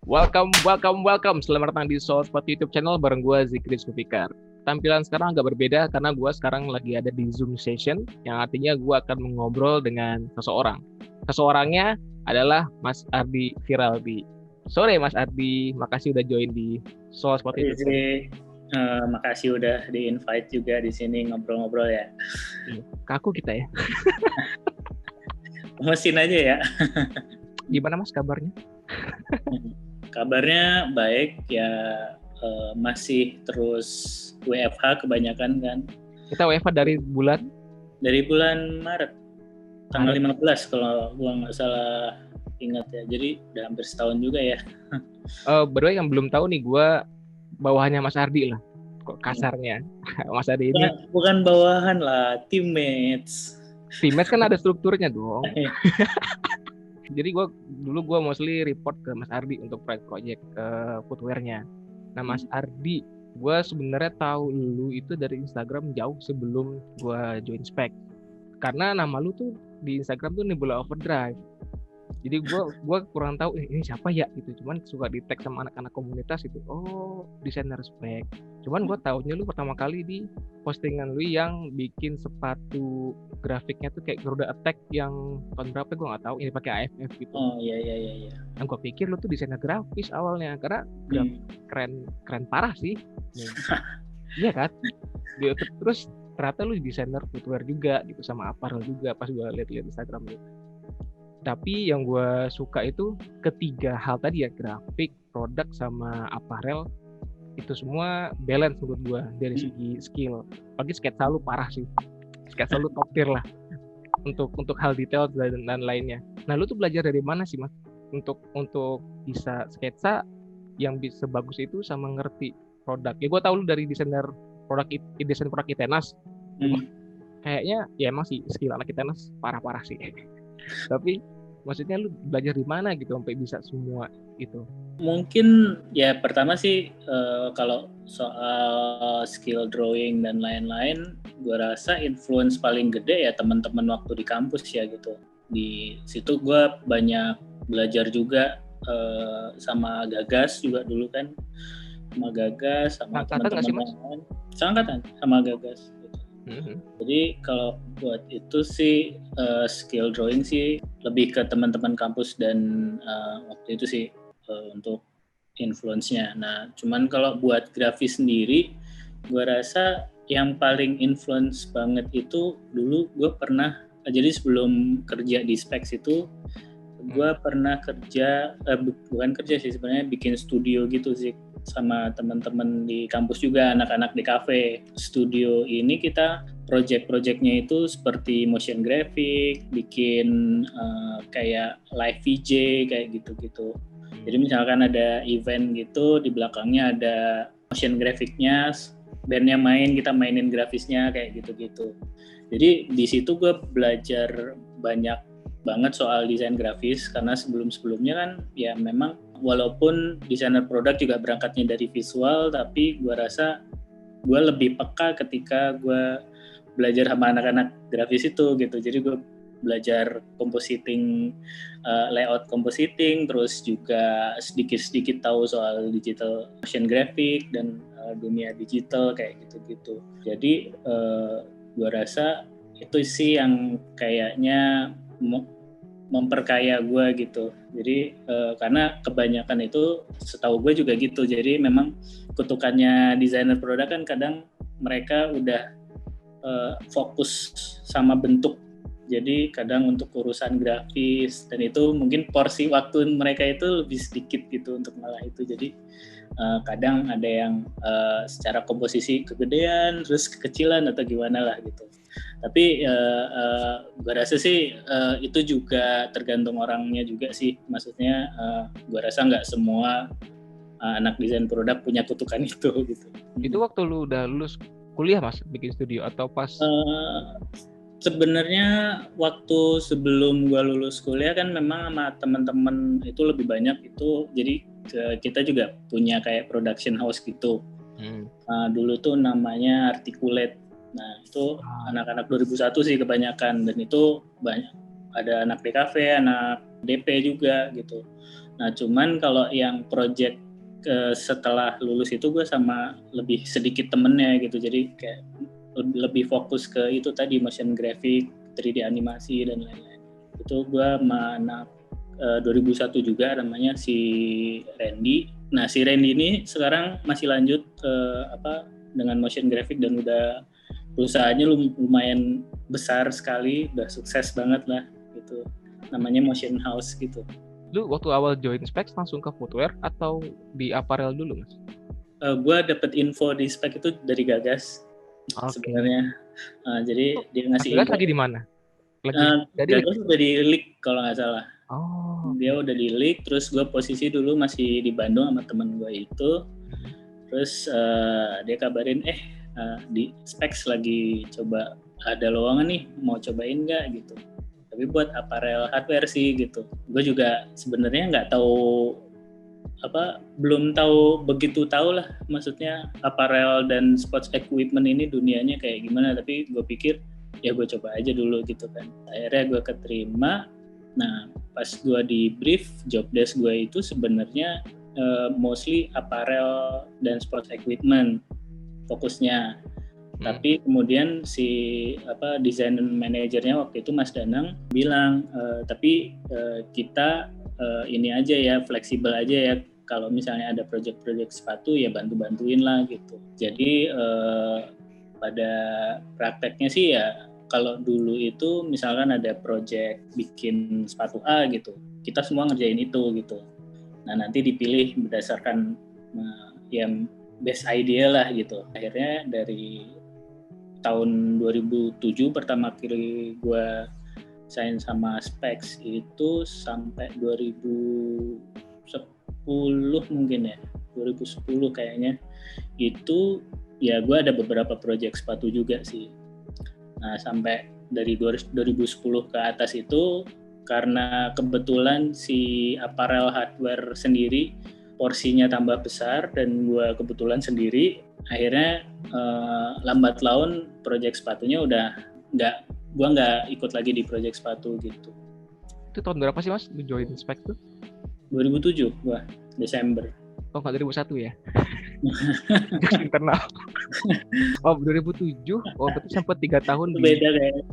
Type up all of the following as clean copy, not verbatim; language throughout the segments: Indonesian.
Welcome. Selamat datang di Soul Spot YouTube channel bareng gue Zikri Sufikar. Tampilan sekarang agak berbeda karena gue sekarang lagi ada di Zoom session, yang artinya gue akan mengobrol dengan seseorang. Seseorangnya adalah Mas Ardi Firaldi. Sore Mas Ardi, makasih udah join di Soul Spot YouTube channel. Makasih udah di-invite juga di sini ngobrol-ngobrol ya. Kaku kita ya. Mesin aja ya. Gimana Mas kabarnya? Kabarnya baik ya, masih terus WFH kebanyakan kan. Kita WFH dari bulan Maret, tanggal 15 kalau gua nggak salah ingat ya. Jadi udah hampir setahun juga ya. Berdua yang belum tahu nih, gue bawahannya Mas Ardi lah. Kok kasarnya. Mas Ardi ini bukan bawahan lah, teammates. Teammates kan ada strukturnya dong. Jadi gue mostly report ke Mas Ardi untuk project footwear-nya. Nah Mas Ardi, gue sebenarnya tahu lu itu dari Instagram jauh sebelum gue join Spec. Karena nama lu tuh di Instagram tuh Nebula Overdrive. Jadi gue kurang tahu ini siapa ya gitu. Cuman suka di tag sama anak-anak komunitas itu. Oh, desainer Spec. Cuman gue taunya lu pertama kali di postingan lu yang bikin sepatu grafiknya tuh kayak Garuda Attack yang tahun berapa gue nggak tahu, ini pakai AFF gitu. Oh iya. Yang gue pikir lu tuh desainer grafis awalnya karena keren parah sih. Iya kan? Terus ternyata lu desainer footwear juga gitu sama apparel juga pas gue lihat Instagram lu. Tapi yang gue suka itu ketiga hal tadi ya, grafik, produk sama apparel, itu semua balance menurut gue dari segi skill. Apalagi sketsa lu parah sih. Sketsa lu top tier lah untuk hal detail dan lainnya. Nah, lu tuh belajar dari mana sih, Mas? Untuk bisa sketsa yang bisa bagus itu sama ngerti produk. Ya gue tahu lu dari desain produk Itenas. Kayaknya ya emang sih skill anak Itenas parah-parah sih. Tapi maksudnya lu belajar di mana gitu sampai bisa semua itu? Mungkin ya pertama sih kalau soal skill drawing dan lain-lain, gue rasa influence paling gede ya teman-teman waktu di kampus ya gitu. Di situ gue banyak belajar juga sama Gagas juga dulu kan, sama Gagas sama teman-teman lain. Seangkatan sama Gagas. Jadi kalau buat itu sih skill drawing sih lebih ke teman-teman kampus dan waktu itu sih untuk influence-nya. Nah, cuman kalau buat grafis sendiri, gue rasa yang paling influence banget itu dulu gue pernah, jadi sebelum kerja di Specs itu, gue pernah bukan kerja sih sebenarnya, bikin studio gitu sih sama teman-teman di kampus juga, anak-anak di cafe. Studio ini kita project-projectnya itu seperti motion graphic, bikin kayak live VJ kayak gitu-gitu. Jadi misalkan ada event gitu, di belakangnya ada motion graphicnya, bandnya main, kita mainin grafisnya kayak gitu-gitu. Jadi di situ gue belajar banyak banget soal desain grafis, karena sebelum-sebelumnya kan ya memang walaupun desainer produk juga berangkatnya dari visual, tapi gue rasa gue lebih peka ketika gue belajar sama anak-anak grafis itu gitu. Jadi gue belajar compositing, layout compositing, terus juga sedikit-sedikit tahu soal digital motion graphic dan dunia digital kayak gitu-gitu. Jadi gue rasa itu sih yang kayaknya memperkaya gue gitu. Jadi karena kebanyakan itu setahu gue juga gitu. Jadi memang kutukannya desainer produk kan kadang mereka udah fokus sama bentuk. Jadi kadang untuk urusan grafis dan itu mungkin porsi waktu mereka itu lebih sedikit gitu untuk malah itu. Jadi kadang ada yang secara komposisi kegedean, terus kekecilan atau gimana lah gitu. Tapi gue rasa sih itu juga tergantung orangnya juga sih. Maksudnya gue rasa nggak semua anak desain produk punya kutukan itu gitu. Itu waktu lu udah lulus kuliah Mas bikin studio atau pas? Sebenarnya waktu sebelum gue lulus kuliah kan memang sama teman-teman itu lebih banyak itu. Jadi kita juga punya kayak production house gitu. Dulu tuh namanya Articulate. Nah itu anak-anak 2001 sih kebanyakan, dan itu banyak ada anak DKV, anak DP juga gitu. Nah cuman kalau yang project setelah lulus itu gue sama lebih sedikit temennya gitu, jadi kayak lebih fokus ke itu tadi motion graphic, 3D animasi dan lain-lain. Itu gue sama anak 2001 juga namanya si Randy. Nah si Randy ini sekarang masih lanjut dengan motion graphic dan udah perusahaannya lumayan besar sekali, udah sukses banget lah gitu. Namanya Motion House gitu. Lu waktu awal join Specs langsung ke footwear atau di apparel dulu, Mas? Gue dapet info di Spek itu dari Gagas. Sebenarnya. Jadi dia ngasih Gagas lagi di mana? Gagas udah di League kalau nggak salah. Dia Okay. udah di League, terus gue posisi dulu masih di Bandung sama temen gue itu. Terus dia kabarin di Specs lagi coba ada lowongan nih, mau cobain nggak gitu. Tapi buat apparel hardware sih gitu. Gue juga sebenarnya nggak tahu belum tahu begitu tahu lah, maksudnya apparel dan sports equipment ini dunianya kayak gimana. Tapi gue pikir ya gue coba aja dulu gitu kan. Akhirnya gue keterima. Nah pas gue di brief job desk gue itu sebenarnya mostly apparel dan sports equipment fokusnya. Tapi kemudian si design manajernya waktu itu Mas Danang bilang tapi kita ini aja ya, fleksibel aja ya, kalau misalnya ada project-project sepatu ya bantu-bantuin lah gitu. Jadi pada prakteknya sih ya kalau dulu itu misalkan ada project bikin sepatu A gitu, kita semua ngerjain itu gitu. Nah nanti dipilih berdasarkan yang best idea lah gitu. Akhirnya dari tahun 2007 pertama kali gue sign sama Specs itu sampai 2010 mungkin ya, 2010 kayaknya itu ya gue ada beberapa project sepatu juga sih. Nah sampai dari 2010 ke atas itu karena kebetulan si apparel hardware sendiri porsinya tambah besar dan gue kebetulan sendiri, akhirnya lambat laun project sepatunya udah gue nggak ikut lagi di project sepatu gitu. Itu tahun berapa sih Mas lu join Specs tuh? 2007 gue Desember. Oh nggak 2001 ya? Internal. 2007. Berarti sempat 3 tahun beda kayaknya.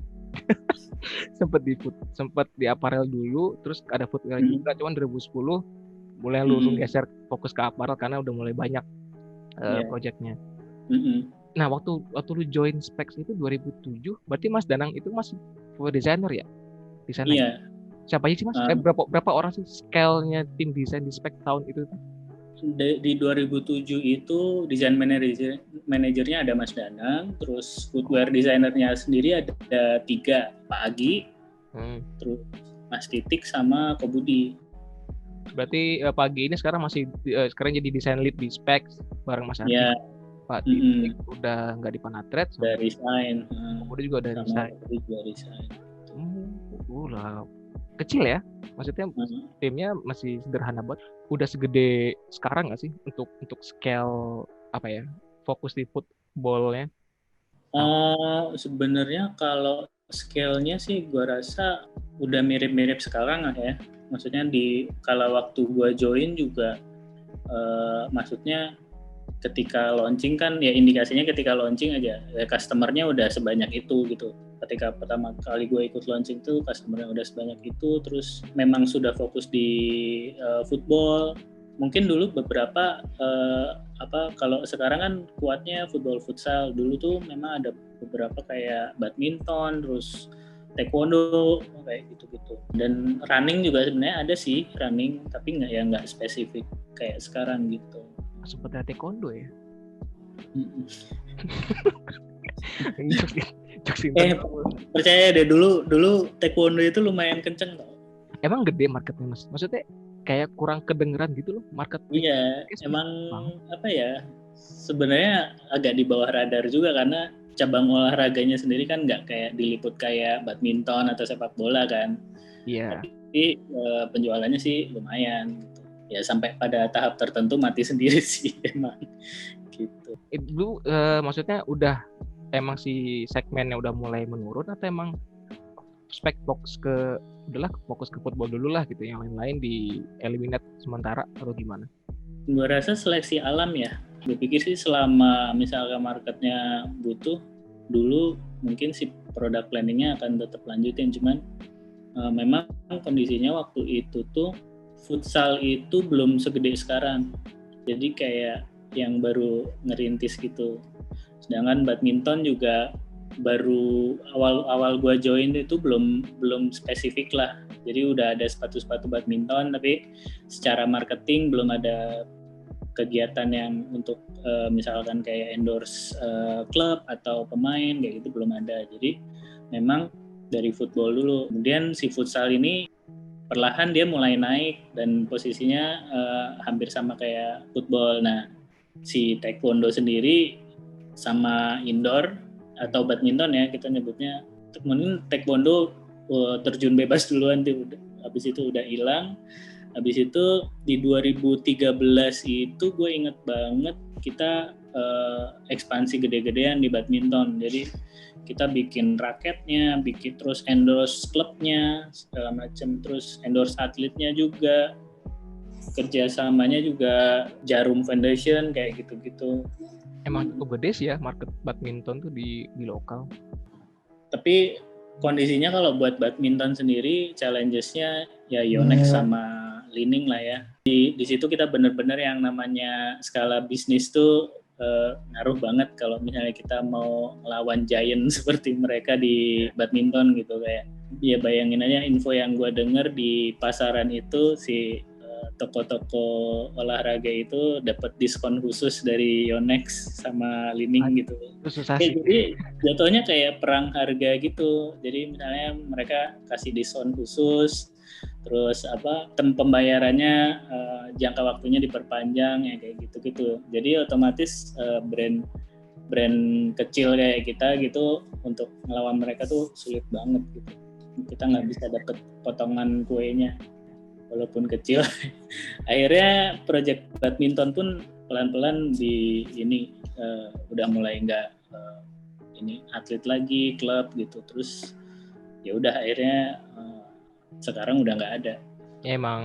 sempat di apparel dulu, terus ada footwear juga. Cuman 2010 mulai lu geser fokus ke apparel karena udah mulai banyak projectnya. Nah waktu lu join Specs itu 2007, berarti Mas Danang itu masih designer ya di sana? Iya. Siapa aja sih Mas? Berapa orang sih scale-nya tim desain di Specs tahun itu? Di 2007 itu desain manajernya ada Mas Danang, terus footwear desainernya sendiri ada 3, Pak Agi, terus Mas Titik sama Ko Budi. Berarti pagi ini sekarang sekarang jadi desain lead di Specs bareng Mas Adi. Ya. Pak Titik udah nggak di Panatret. Dari desain. Kemudian juga dari desain. Lah kecil ya, maksudnya timnya masih sederhana banget. Udah segede sekarang nggak sih untuk scale fokus di footballnya? Sebenarnya kalau scale-nya sih gue rasa udah mirip-mirip sekarang lah ya. Maksudnya kalau waktu gue join juga maksudnya ketika launching kan ya indikasinya ketika launching aja ya customer-nya udah sebanyak itu gitu. Ketika pertama kali gue ikut launching tuh customer-nya udah sebanyak itu, terus memang sudah fokus di football. Mungkin dulu beberapa kalau sekarang kan kuatnya football futsal, dulu tuh memang ada beberapa kayak badminton, terus taekwondo kayak gitu-gitu. Dan running juga sebenarnya ada sih running, tapi nggak spesifik kayak sekarang gitu. Sempat ada taekwondo ya? Percaya deh dulu taekwondo itu lumayan kenceng tau. Emang gede marketnya Mas? Maksudnya kayak kurang kedengeran gitu loh market. Iya, emang sebenarnya agak di bawah radar juga karena cabang olahraganya sendiri kan nggak kayak diliput kayak badminton atau sepak bola kan. Iya. Tapi penjualannya sih lumayan gitu. Ya sampai pada tahap tertentu mati sendiri sih emang gitu. Itu maksudnya udah emang si segmennya udah mulai menurun atau emang spek fokus ke football dulu lah gitu, yang lain-lain di eliminate sementara atau gimana? Gue rasa seleksi alam ya. Gue pikir sih selama misalkan marketnya butuh, dulu mungkin si product planningnya akan tetap lanjutin, cuman memang kondisinya waktu itu tuh futsal itu belum segede sekarang, jadi kayak yang baru ngerintis gitu. Sedangkan badminton juga baru awal gua join itu belum spesifik lah, jadi udah ada sepatu badminton tapi secara marketing belum ada kegiatan yang untuk misalkan kayak endorse klub atau pemain kayak gitu, belum ada. Jadi memang dari football dulu, kemudian si futsal ini perlahan dia mulai naik dan posisinya hampir sama kayak football. Nah, si taekwondo sendiri sama indoor atau badminton ya kita nyebutnya, mungkin taekwondo terjun bebas duluan tuh, habis itu udah hilang. Habis itu di 2013 itu gue inget banget kita ekspansi gede-gedean di badminton. Jadi kita bikin raketnya, bikin terus endorse klubnya segala macam, terus endorse atletnya juga, kerjasamanya juga Jarum Foundation kayak gitu-gitu. Emang cukup gede sih ya market badminton tuh di lokal. Tapi kondisinya kalau buat badminton sendiri challenges-nya ya Yonex sama Li-Ning lah ya. Di situ kita benar-benar yang namanya skala bisnis tuh ngaruh banget kalau misalnya kita mau ngelawan giant seperti mereka di badminton gitu. Kayak ya bayangin aja info yang gue denger di pasaran itu, si toko-toko olahraga itu dapat diskon khusus dari Yonex sama Li-Ning gitu. Jadi jatuhnya kayak perang harga gitu. Jadi misalnya mereka kasih diskon khusus, terus pembayarannya jangka waktunya diperpanjang ya kayak gitu-gitu. Jadi otomatis brand kecil kayak kita gitu untuk ngelawan mereka tuh sulit banget gitu. Kita nggak bisa dapet potongan kuenya walaupun kecil. Akhirnya project badminton pun pelan-pelan di ini udah mulai nggak ini atlet lagi, klub gitu. Terus ya udah akhirnya sekarang udah nggak ada. Ya, emang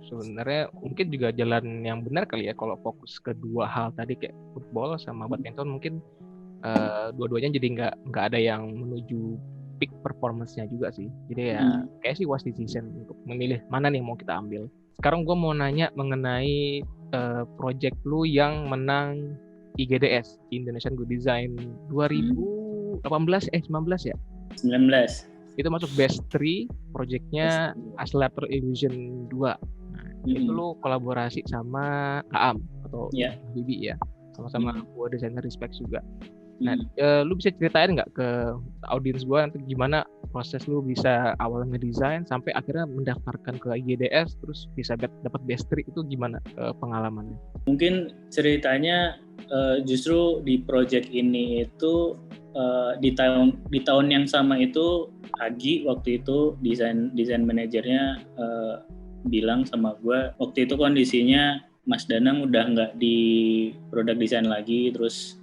sebenarnya mungkin juga jalan yang benar kali ya kalau fokus ke dua hal tadi kayak football sama badminton, mungkin dua-duanya jadi nggak ada yang menuju peak performance-nya juga sih. Jadi ya kayak sih wise decision untuk memilih mana nih mau kita ambil. Sekarang gue mau nanya mengenai project lu yang menang IGDS, Indonesian Good Design 2018 19 ya? 19. Itu masuk Best 3, projectnya Accelerator Illusion 2. Nah, itu lu kolaborasi sama Aam atau Bibi ya, sama-sama gua desainer Respect juga. Nah, lu bisa ceritain nggak ke audiens gua nanti gimana proses lu bisa awalnya ngedesain sampai akhirnya mendaftarkan ke IGDS terus bisa dapat Best 3, itu gimana pengalamannya? Mungkin ceritanya justru di project ini itu di tahun yang sama itu Agi waktu itu desain manajernya bilang sama gue, waktu itu kondisinya Mas Danang udah nggak di product design lagi, terus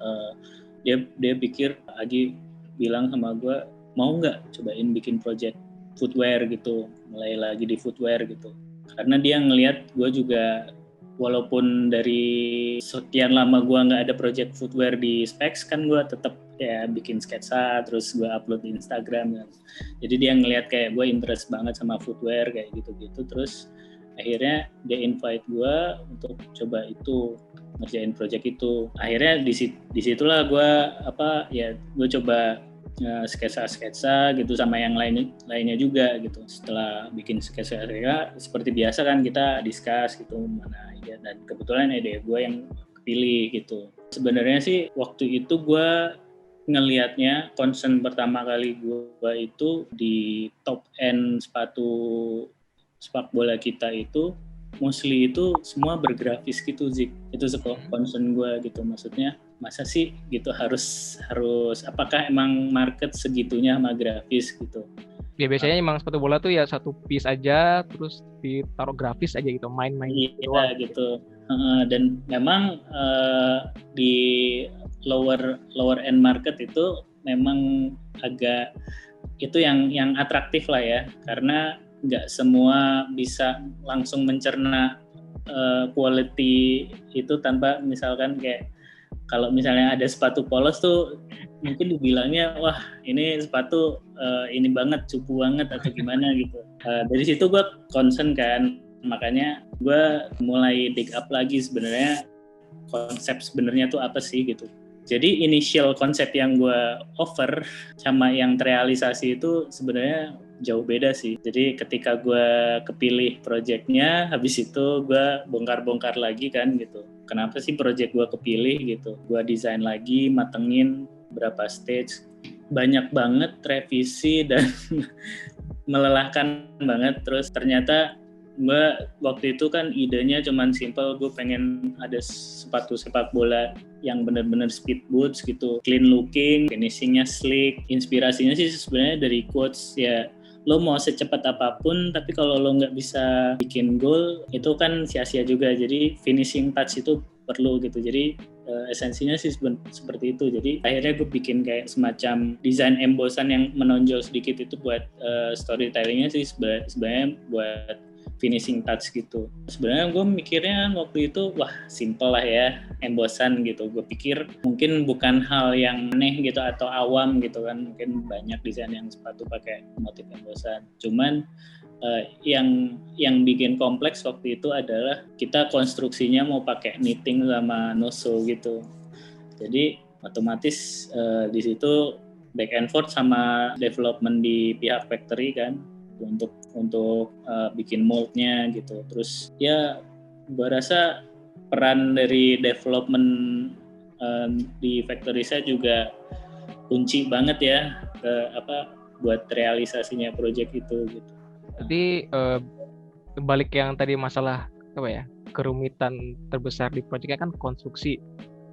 dia pikir, Agi bilang sama gue, mau nggak cobain bikin project footwear gitu, mulai lagi di footwear gitu, karena dia ngelihat gue juga walaupun dari sekian lama gue nggak ada project footwear di Specs, kan gue tetap ya bikin sketsa terus gue upload di Instagram kan. Jadi dia ngelihat kayak gue interest banget sama footwear kayak gitu-gitu, terus akhirnya dia invite gue untuk coba itu ngerjain project itu. Akhirnya disitulah gue gue coba sketsa gitu sama yang lainnya juga gitu. Setelah bikin sketsa seperti biasa kan kita discuss gitu mana ide, dan kebetulan ide gue yang kepilih gitu. Sebenarnya sih waktu itu gue ngelihatnya concern pertama kali gue itu di top end sepatu sepak bola kita itu mostly itu semua bergrafis gitu, Zik. Itu concern gue gitu, maksudnya masa sih gitu harus apakah emang market segitunya sama grafis gitu. Ya biasanya emang sepatu bola tuh ya satu piece aja terus ditaruh grafis aja gitu, main-main gitu. Dan memang di lower end market itu memang agak itu yang atraktif lah ya, karena nggak semua bisa langsung mencerna quality itu tanpa misalkan kayak kalau misalnya ada sepatu polos tuh mungkin dibilangnya wah ini sepatu ini banget, cupu banget atau gimana gitu. Dari situ gue concern kan, makanya gue mulai dig up lagi sebenarnya konsep sebenarnya tuh apa sih gitu. Jadi initial konsep yang gue offer sama yang terrealisasi itu sebenarnya jauh beda sih. Jadi ketika gue kepilih projectnya, habis itu gue bongkar-bongkar lagi kan gitu. Kenapa sih project gue kepilih gitu? Gue desain lagi, matengin berapa stage, banyak banget revisi dan melelahkan banget. Terus ternyata gue waktu itu kan idenya cuman simple, gue pengen ada sepatu sepak bola yang benar-benar speed boots gitu, clean looking, finishingnya slick. Inspirasinya sih sebenarnya dari quotes ya, lo mau secepat apapun tapi kalau lo nggak bisa bikin goal itu kan sia-sia juga. Jadi finishing touch itu perlu gitu. Jadi esensinya sih seperti itu. Jadi akhirnya gue bikin kayak semacam desain embossan yang menonjol sedikit itu buat storytellingnya sih sebenarnya buat finishing touch gitu. Sebenarnya gue mikirnya waktu itu wah simple lah ya, embossan gitu. Gue pikir mungkin bukan hal yang aneh gitu atau awam gitu kan, mungkin banyak desain yang sepatu pakai motif embossan. Cuman yang bikin kompleks waktu itu adalah kita konstruksinya mau pakai knitting sama no-sew gitu. Jadi otomatis di situ back and forth sama development di pihak factory kan untuk bikin moldnya gitu. Terus ya gue rasa peran dari development di factory saya juga kunci banget ya buat realisasinya project itu gitu. Jadi balik yang tadi masalah apa ya, kerumitan terbesar di proyeknya kan konstruksi.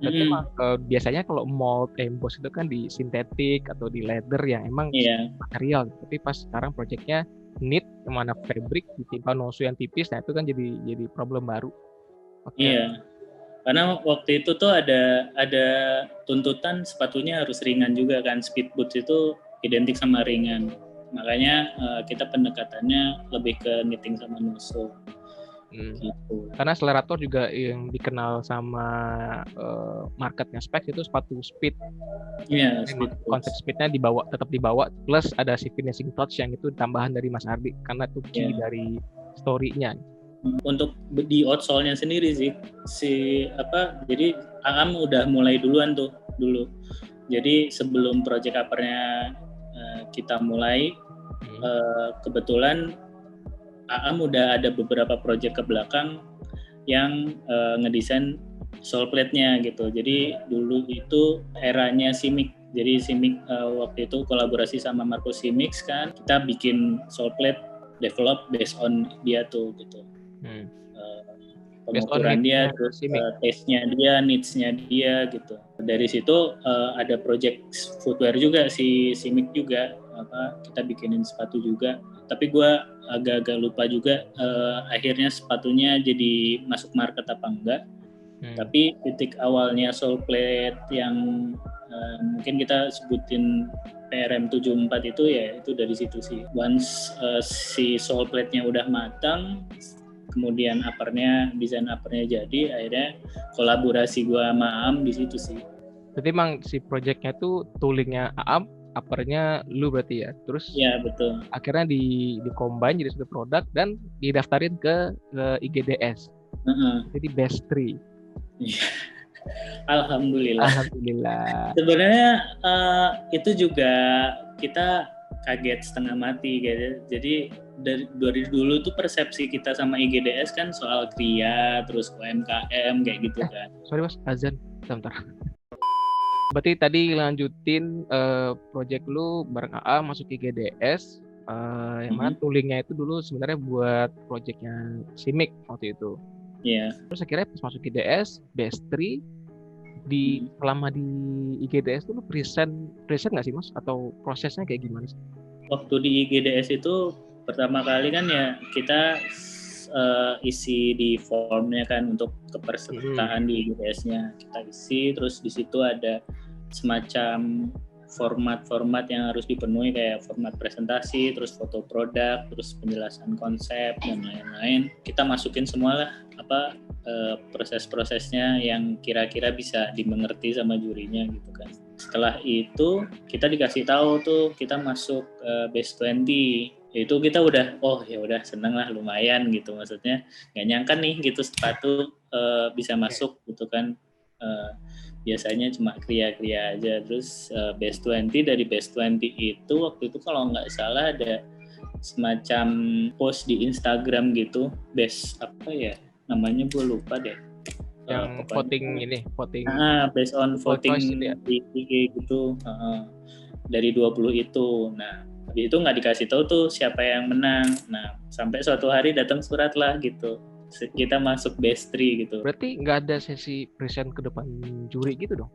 Berarti emang biasanya kalau mold emboss itu kan di sintetik atau di leather yang emang material. Tapi pas sekarang proyeknya knit, kemana fabric ditimpa no-sew yang tipis, nah itu kan jadi problem baru. Iya. Karena waktu itu tuh ada tuntutan sepatunya harus ringan juga kan, speed boots itu identik sama ringan. Makanya kita pendekatannya lebih ke knitting sama no-sew. Gitu. Karena Accelerator juga yang dikenal sama marketnya Specs itu sepatu speed. Iya, konsep speednya tetap dibawa, plus ada si finishing touch yang itu tambahan dari Mas Ardi karena itu key dari story-nya. Untuk di outsole-nya sendiri sih jadi Aam udah mulai duluan tuh dulu. Jadi sebelum project upper-nya kita mulai, kebetulan Aam udah ada beberapa project ke belakang yang ngedesain sole plate-nya gitu. Jadi dulu itu eranya Simic. Jadi Simic waktu itu kolaborasi sama Marco Simic kan, kita bikin sole plate develop based on dia tuh gitu. Pengukuran dia, terus taste-nya dia, needs-nya dia gitu. Dari situ ada project footwear juga si Simic juga, kita bikinin sepatu juga. Tapi gue agak-agak lupa juga akhirnya sepatunya jadi masuk market apa enggak. Tapi titik awalnya sole plate yang mungkin kita sebutin PRM 74 itu ya itu dari situ sih. Once si sole plate-nya udah matang, kemudian desain uppernya jadi, akhirnya kolaborasi gue sama Aam di situ sih. Berarti emang si projectnya tuh toolingnya Aam, uppernya lu berarti ya. Terus ya betul. Akhirnya di combine jadi satu produk dan didaftarin ke IGDS. Jadi best 3. Alhamdulillah. Sebenarnya itu juga kita kaget setengah mati gitu. Jadi dari dulu tuh persepsi kita sama IGDS kan soal kria, terus UMKM kayak gitu kan. Sorry Mas, azan. Bentar. Berarti tadi lanjutin project lu bareng AA masuk IGDS. Yang mana toolingnya itu dulu sebenarnya buat projectnya Simic waktu itu. Iya. Terus akhirnya pas masuk IGDS, best 3 selama di IGDS itu lu present nggak sih Mas? Atau prosesnya kayak gimana sih? Waktu di IGDS itu pertama kali kan ya kita isi di formnya kan untuk kepesertaan di IGDS-nya kita isi, terus di situ ada semacam format-format yang harus dipenuhi kayak format presentasi, terus foto produk, terus penjelasan konsep dan lain-lain. Kita masukin semua lah proses-prosesnya yang kira-kira bisa dimengerti sama jurinya gitu kan. Setelah itu kita dikasih tahu tuh kita masuk Best 20. Itu kita udah seneng lah, lumayan gitu, maksudnya nggak nyangka nih gitu sepatu bisa masuk gitu kan. Biasanya cuma kria-kria aja. Terus Best 20, dari Best 20 itu waktu itu kalau nggak salah ada semacam post di Instagram gitu, best apa ya namanya, gue lupa deh. Yang voting based on voting ya? di IG gitu, dari 20 itu. Nah, habis itu nggak dikasih tahu tuh siapa yang menang. Nah, sampai suatu hari datang surat lah gitu, kita masuk Best 3 gitu. Berarti nggak ada sesi present ke depan juri gitu dong?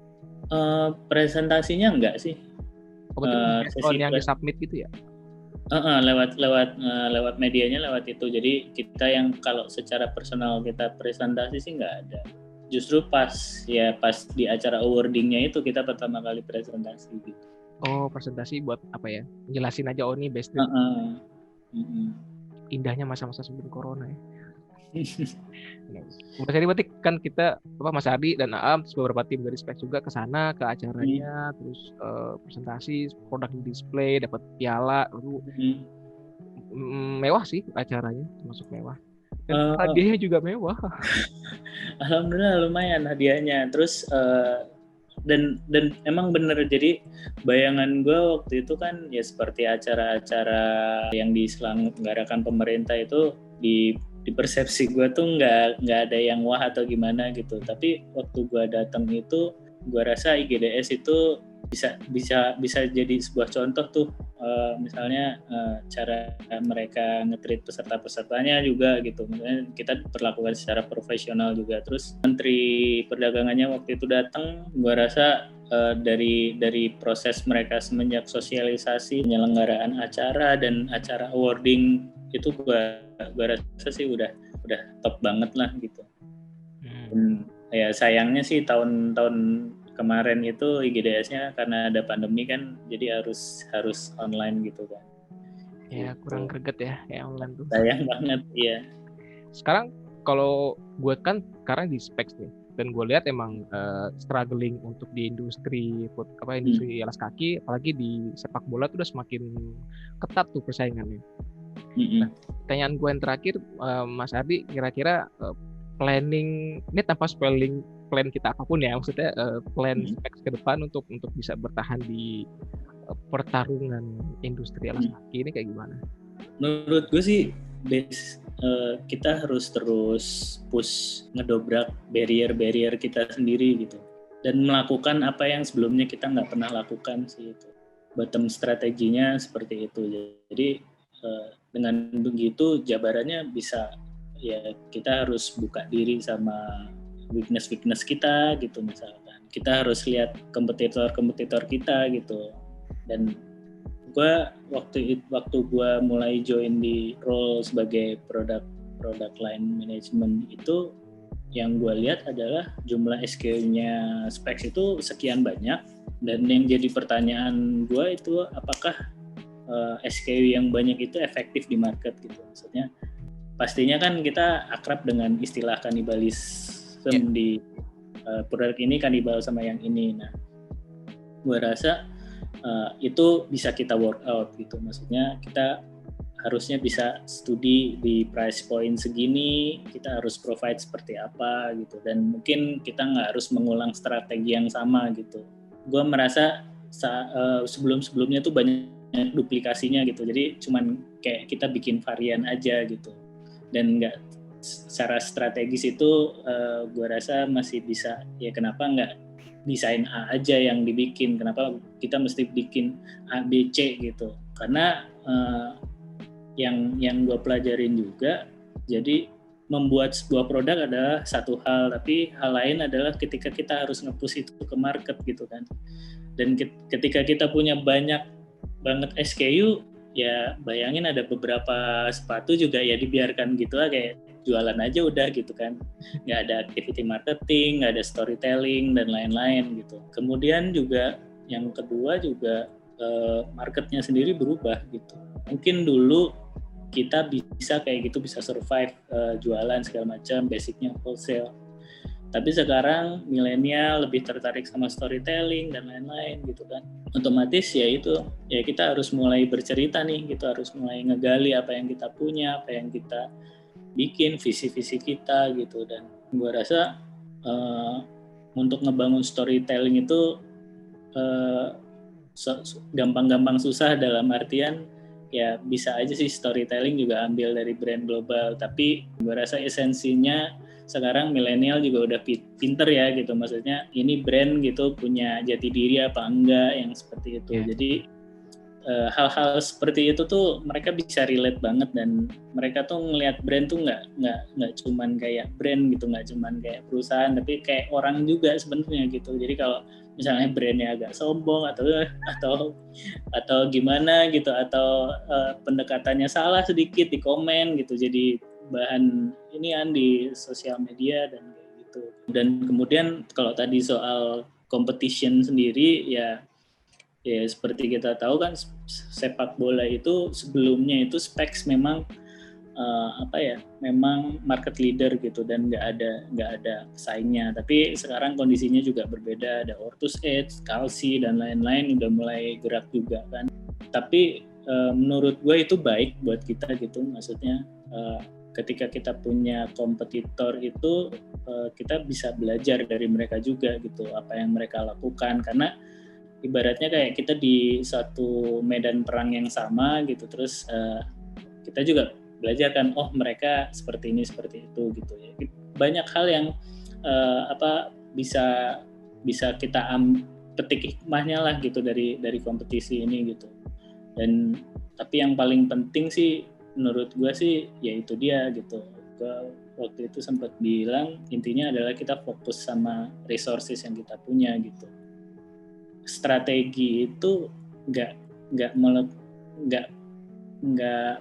Presentasinya enggak sih. Sesi yang disubmit gitu ya? Lewat medianya lewat itu. Jadi kita yang kalau secara personal kita presentasi sih nggak ada. Justru pas di acara awardingnya itu kita pertama kali presentasi gitu. Oh, presentasi buat apa ya? Jelasin aja ini Best 3. Indahnya masa-masa sebelum corona ya. Mas Adi berarti kan kita Mas Adi dan Aam beberapa tim dari Specs juga ke sana ke acaranya, terus presentasi produk di display, dapat piala, lalu mewah sih acaranya, termasuk mewah. Dan hadiahnya juga mewah. Alhamdulillah lumayan hadiahnya. Terus dan emang bener, jadi bayangan gue waktu itu kan ya seperti acara-acara yang diselenggarakan pemerintah itu di persepsi gue tuh nggak ada yang wah atau gimana gitu. Tapi waktu gue datang itu, gue rasa IGDS itu bisa jadi sebuah contoh tuh. Misalnya cara mereka nge-treat peserta-pesertanya juga gitu. Misalnya kita perlakukan secara profesional juga. Terus Menteri Perdagangannya waktu itu datang, gue rasa dari proses mereka semenjak sosialisasi penyelenggaraan acara dan acara awarding itu gue rasa sih udah top banget lah gitu. Dan ya sayangnya sih tahun kemarin itu IGDS-nya karena ada pandemi kan, jadi harus online gitu kan. Ya kurang greget ya online tuh. Sayang banget ya. Sekarang kalau gue kan sekarang di Specs nih, dan gue lihat emang struggling untuk di industri alas kaki, apalagi di sepak bola tuh udah semakin ketat tuh persaingannya. Nah, pertanyaan gue yang terakhir, Mas Ardi, kira-kira planning ini tanpa spoiling plan kita apapun ya, maksudnya plan Specs ke depan untuk bisa bertahan di pertarungan industri alas kaki ini kayak gimana? Menurut gue sih kita harus terus push, ngedobrak barrier kita sendiri gitu, dan melakukan apa yang sebelumnya kita nggak pernah lakukan sih itu. Bottom strateginya seperti itu. Jadi dengan begitu jabarannya bisa ya, kita harus buka diri sama weakness kita gitu. Misalkan kita harus lihat kompetitor kita gitu. Dan gue waktu gue mulai join di role sebagai product line management itu, yang gue lihat adalah jumlah SKU-nya Specs itu sekian banyak, dan yang jadi pertanyaan gue itu apakah SKU yang banyak itu efektif di market gitu. Maksudnya pastinya kan kita akrab dengan istilah kanibalisme di produk ini kanibal sama yang ini. Nah, gue rasa itu bisa kita work out gitu. Maksudnya kita harusnya bisa studi di price point segini, kita harus provide seperti apa gitu, dan mungkin kita nggak harus mengulang strategi yang sama gitu. Gue merasa sebelumnya tuh banyak duplikasinya gitu, jadi cuman kayak kita bikin varian aja gitu, dan nggak secara strategis itu gue rasa masih bisa ya. Kenapa nggak desain A aja yang dibikin, kenapa kita mesti bikin A, B, C gitu? Karena yang gue pelajarin juga, jadi membuat sebuah produk adalah satu hal, tapi hal lain adalah ketika kita harus nge-push itu ke market gitu kan. Dan ketika kita punya banyak banget SKU, ya bayangin ada beberapa sepatu juga ya dibiarkan gitu lah, kayak jualan aja udah gitu kan, nggak ada activity marketing, nggak ada storytelling dan lain-lain gitu. Kemudian juga yang kedua juga marketnya sendiri berubah gitu. Mungkin dulu kita bisa kayak gitu, bisa survive jualan segala macam, basicnya wholesale. Tapi sekarang milenial lebih tertarik sama storytelling dan lain-lain gitu kan. Otomatis ya itu, ya kita harus mulai bercerita nih, gitu, harus mulai ngegali apa yang kita punya, apa yang kita bikin, visi-visi kita gitu. Dan gue rasa untuk ngebangun storytelling itu gampang-gampang susah, dalam artian ya bisa aja sih storytelling juga ambil dari brand global, tapi gue rasa esensinya sekarang milenial juga udah pinter ya gitu, maksudnya ini brand gitu punya jati diri apa enggak, yang seperti itu. Jadi hal-hal seperti itu tuh mereka bisa relate banget, dan mereka tuh ngelihat brand tuh nggak cuman kayak brand gitu, nggak cuman kayak perusahaan, tapi kayak orang juga sebenarnya gitu. Jadi kalau misalnya brandnya agak sombong atau gimana gitu, atau pendekatannya salah sedikit di komen gitu, jadi bahan inian di sosial media dan kayak gitu. Dan kemudian kalau tadi soal competition sendiri, ya seperti kita tahu kan, sepak bola itu sebelumnya itu Specs memang memang market leader gitu, dan nggak ada pesaingnya. Tapi sekarang kondisinya juga berbeda, ada Ortus Edge, Kalsi dan lain-lain udah mulai gerak juga kan. Tapi menurut gue itu baik buat kita gitu, maksudnya ketika kita punya kompetitor itu kita bisa belajar dari mereka juga gitu, apa yang mereka lakukan, karena ibaratnya kayak kita di satu medan perang yang sama gitu, terus kita juga belajar kan, oh mereka seperti ini seperti itu gitu ya. Banyak hal yang bisa kita petik hikmahnya lah gitu dari kompetisi ini gitu. Dan tapi yang paling penting sih menurut gue sih ya itu dia gitu. Gue waktu itu sempat bilang intinya adalah kita fokus sama resources yang kita punya gitu. Strategi itu nggak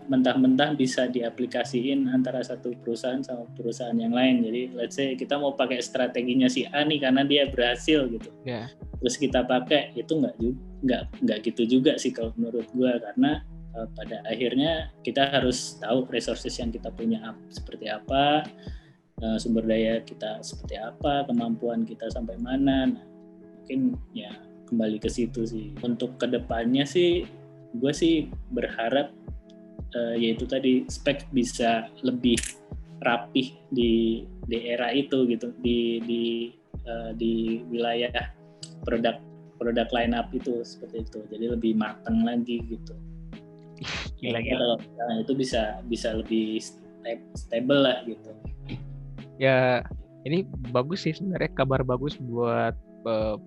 mentah-mentah bisa diaplikasiin antara satu perusahaan sama perusahaan yang lain. Jadi let's say kita mau pakai strateginya si A nih karena dia berhasil gitu, terus kita pakai, itu nggak gitu juga sih kalau menurut gue, karena pada akhirnya kita harus tahu resources yang kita punya seperti apa, sumber daya kita seperti apa, kemampuan kita sampai mana. Nah, mungkin ya kembali ke situ sih. Untuk kedepannya sih gue sih berharap yaitu tadi Spek bisa lebih rapih di era itu gitu, di wilayah produk line up itu seperti itu, jadi lebih matang lagi gitu. Kalau itu bisa lebih stable lah gitu. Ya ini bagus sih sebenarnya, kabar bagus buat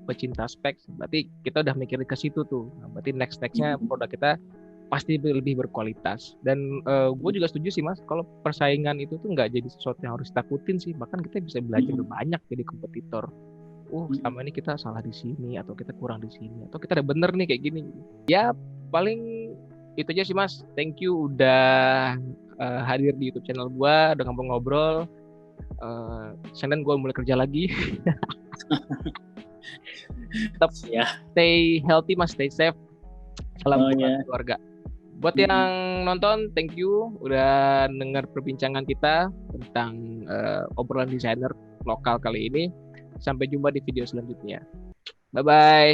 pecinta Spek. Berarti kita udah mikirin ke situ tuh. Nah, berarti nextnya produk kita pasti lebih berkualitas. Dan gue juga setuju sih Mas, kalau persaingan itu tuh nggak jadi sesuatu yang harus takutin sih. Bahkan kita bisa belajar banyak jadi kompetitor. Selama ini kita salah di sini, atau kita kurang di sini, atau kita udah bener nih kayak gini. Ya paling itu aja sih Mas. Thank you udah hadir di YouTube channel gue, udah ngobrol-ngobrol. Senin gue mulai kerja lagi. Tetap stay healthy Mas, stay safe. Salam buat keluarga. Buat yang nonton, thank you udah dengar perbincangan kita tentang obrolan desainer lokal kali ini. Sampai jumpa di video selanjutnya. Bye-bye.